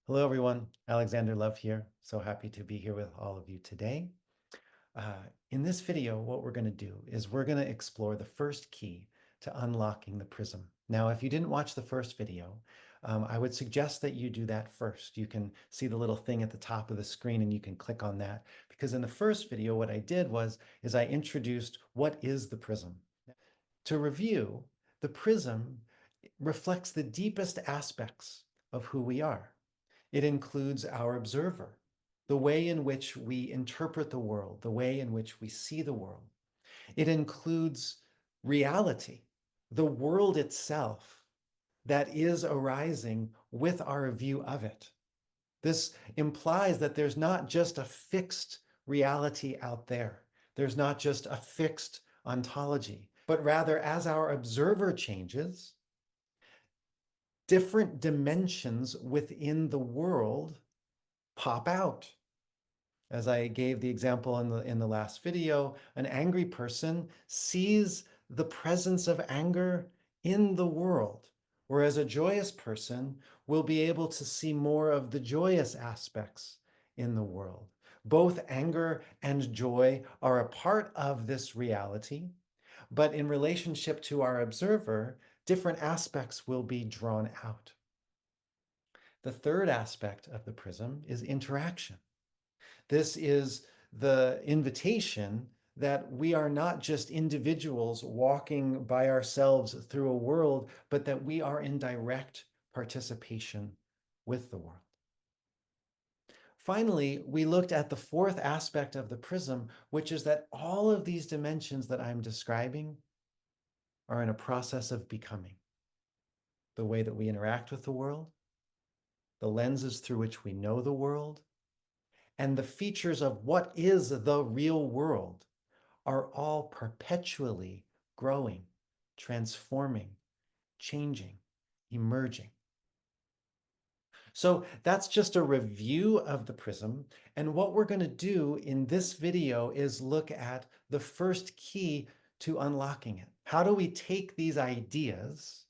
Hello, everyone. Alexander Love here. So happy to be here with all of you today. In this video, what we're going to do is we're going to explore the first key to unlocking the prism. Now, if you didn't watch the first video, I would suggest that you do that first. You can see the little thing at the top of the screen and you can click on that. Because in the first video, what I did is I introduced what is the prism. To review, the prism reflects the deepest aspects of who we are. It includes our observer, the way in which we interpret the world, the way in which we see the world. It includes reality, the world itself that is arising with our view of it. This implies that there's not just a fixed reality out there. There's not just a fixed ontology, but rather as our observer changes, different dimensions within the world pop out. As I gave the example in the last video, an angry person sees the presence of anger in the world, whereas a joyous person will be able to see more of the joyous aspects in the world. Both anger and joy are a part of this reality, but in relationship to our observer, different aspects will be drawn out. The third aspect of the prism is interaction. This is the invitation that we are not just individuals walking by ourselves through a world, but that we are in direct participation with the world. Finally, we looked at the fourth aspect of the prism, which is that all of these dimensions that I'm describing are in a process of becoming. The way that we interact with the world, the lenses through which we know the world, and the features of what is the real world are all perpetually growing, transforming, changing, emerging. So that's just a review of the prism. And what we're going to do in this video is look at the first key to unlocking it. How do we take these ideas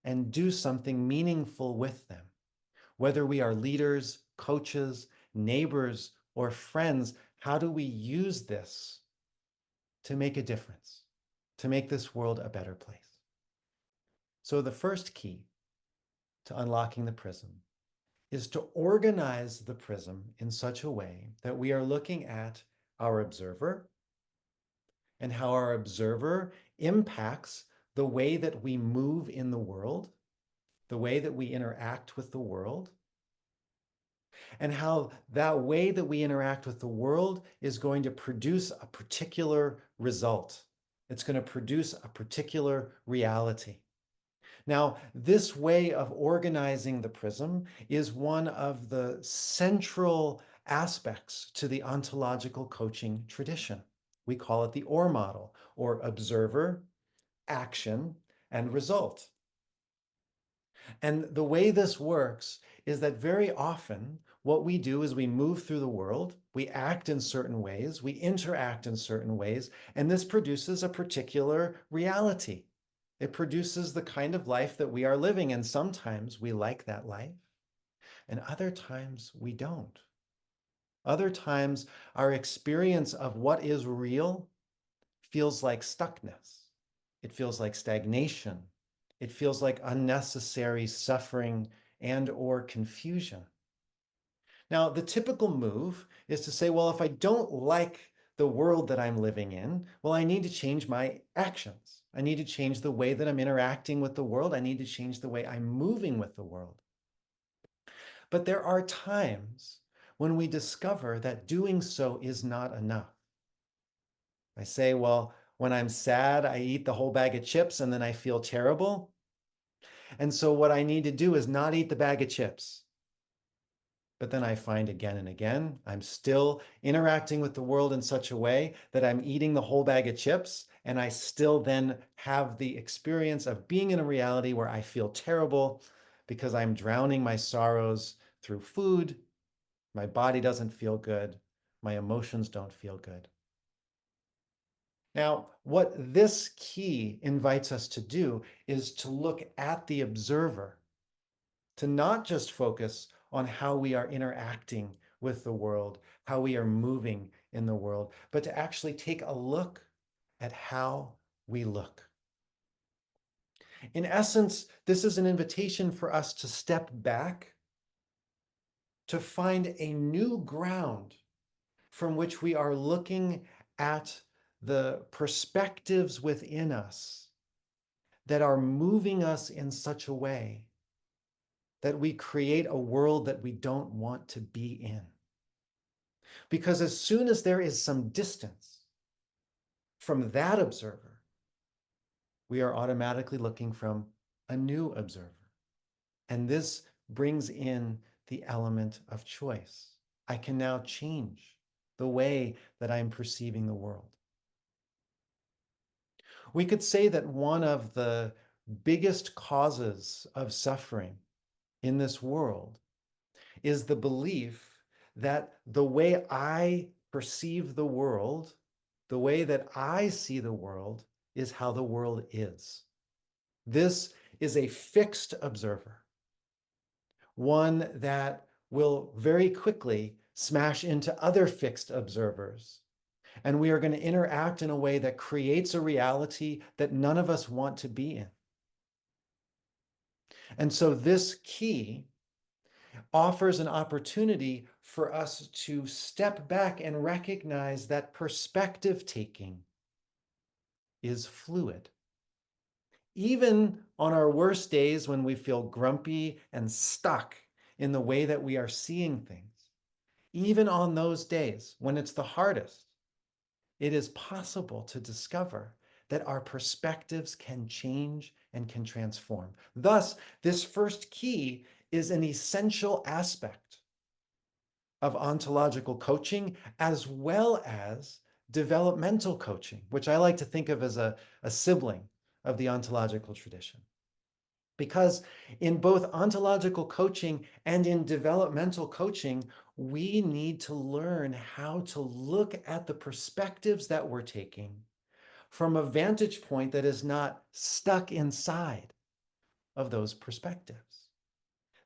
and do something meaningful with them? Whether we are leaders, coaches, neighbors, or friends, how do we use this to make a difference, to make this world a better place? So the first key to unlocking the prism is to organize the prism in such a way that we are looking at our observer and how our observer impacts the way that we move in the world, the way that we interact with the world, and how that way that we interact with the world is going to produce a particular result. It's going to produce a particular reality. Now, this way of organizing the prism is one of the central aspects to the ontological coaching tradition. We call it the OR model, or observer, action, and result. And the way this works is that very often what we do is we move through the world, we act in certain ways, we interact in certain ways, and this produces a particular reality. It produces the kind of life that we are living, and sometimes we like that life, and other times we don't. Other times our experience of what is real feels like stuckness. It feels like stagnation. It feels like unnecessary suffering and or confusion. Now, the typical move is to say, well, if I don't like the world that I'm living in, well, I need to change my actions. I need to change the way that I'm interacting with the world. I need to change the way I'm moving with the world. But there are times when we discover that doing so is not enough. I say, well, when I'm sad, I eat the whole bag of chips and then I feel terrible. And so what I need to do is not eat the bag of chips. But then I find again and again, I'm still interacting with the world in such a way that I'm eating the whole bag of chips. And I still then have the experience of being in a reality where I feel terrible because I'm drowning my sorrows through food. My body doesn't feel good. My emotions don't feel good. Now, what this key invites us to do is to look at the observer, to not just focus on how we are interacting with the world, how we are moving in the world, but to actually take a look at how we look. In essence, this is an invitation for us to step back, to find a new ground from which we are looking at the perspectives within us that are moving us in such a way that we create a world that we don't want to be in. Because as soon as there is some distance from that observer, we are automatically looking from a new observer. And this brings in the element of choice. I can now change the way that I'm perceiving the world. We could say that one of the biggest causes of suffering in this world is the belief that the way I perceive the world, the way that I see the world, is how the world is. This is a fixed observer, one that will very quickly smash into other fixed observers. And we are going to interact in a way that creates a reality that none of us want to be in. And so this key offers an opportunity for us to step back and recognize that perspective taking is fluid. Even on our worst days when we feel grumpy and stuck in the way that we are seeing things, even on those days when it's the hardest, it is possible to discover that our perspectives can change and can transform. Thus, this first key is an essential aspect of ontological coaching as well as developmental coaching, which I like to think of as a sibling of the ontological tradition. Because in both ontological coaching and in developmental coaching, we need to learn how to look at the perspectives that we're taking from a vantage point that is not stuck inside of those perspectives.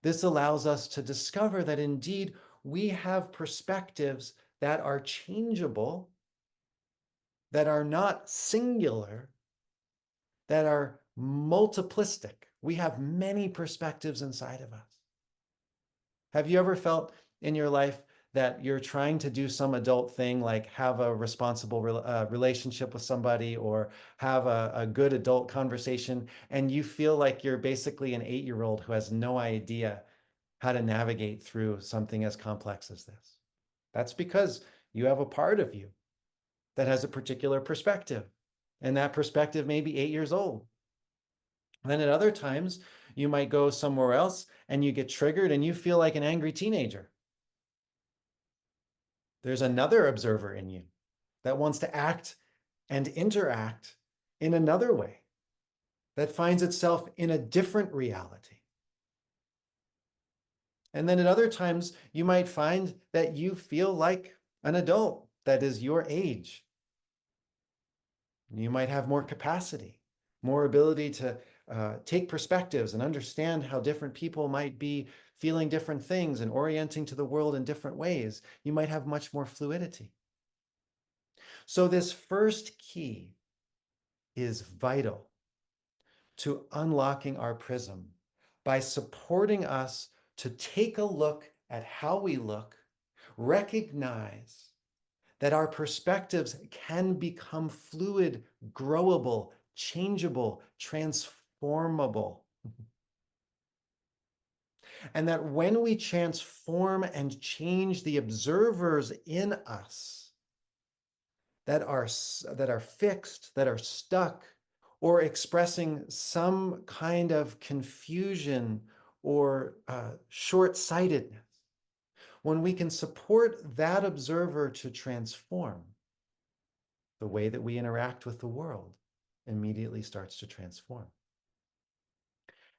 This allows us to discover that indeed we have perspectives that are changeable, that are not singular, that are multiplistic. We have many perspectives inside of us. Have you ever felt in your life that you're trying to do some adult thing like have a responsible relationship with somebody or have a good adult conversation, and you feel like you're basically an 8-year-old who has no idea how to navigate through something as complex as this? That's because you have a part of you that has a particular perspective, and that perspective may be 8 years old. Then at other times, you might go somewhere else and you get triggered and you feel like an angry teenager. There's another observer in you that wants to act and interact in another way, that finds itself in a different reality. And then at other times, you might find that you feel like an adult that is your age. You might have more capacity, more ability to take perspectives and understand how different people might be feeling different things and orienting to the world in different ways. You might have much more fluidity. So this first key is vital to unlocking our prism by supporting us to take a look at how we look, recognize that our perspectives can become fluid, growable, changeable, transformable. And that when we transform and change the observers in us that are fixed, that are stuck, or expressing some kind of confusion or short-sightedness, when we can support that observer to transform, the way that we interact with the world immediately starts to transform.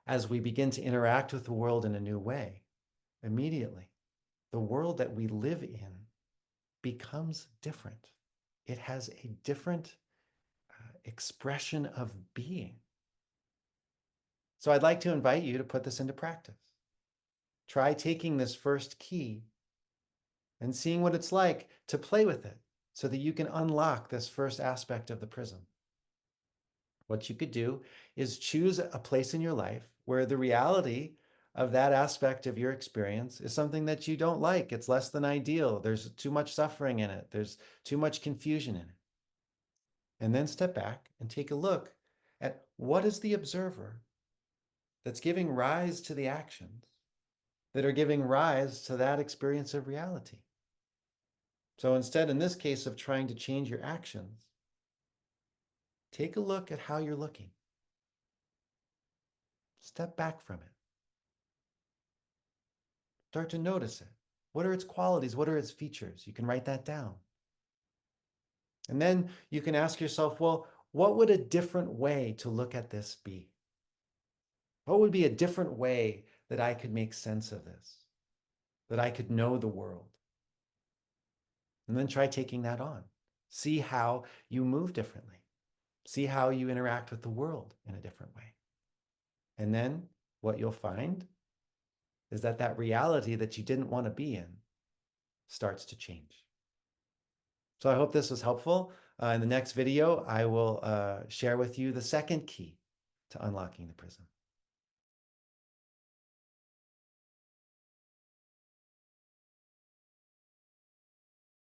As we begin to interact with the world in a new way, immediately, the world that we live in becomes different. It has a different expression of being. So I'd like to invite you to put this into practice. try taking this first key and seeing what it's like to play with it so that you can unlock this first aspect of the prism. What you could do is choose a place in your life where the reality of that aspect of your experience is something that you don't like. It's less than ideal. There's too much suffering in it. There's too much confusion in it. And then step back and take a look at what is the observer that's giving rise to the actions that are giving rise to that experience of reality. So instead, in this case of trying to change your actions, take a look at how you're looking. Step back from it. Start to notice it. What are its qualities? What are its features? You can write that down. And then you can ask yourself, well, what would a different way to look at this be? What would be a different way that I could make sense of this? That I could know the world? And then try taking that on. See how you move differently. See how you interact with the world in a different way. And then what you'll find is that that reality that you didn't want to be in starts to change. So I hope this was helpful. In the next video, I will share with you the second key to unlocking the prism.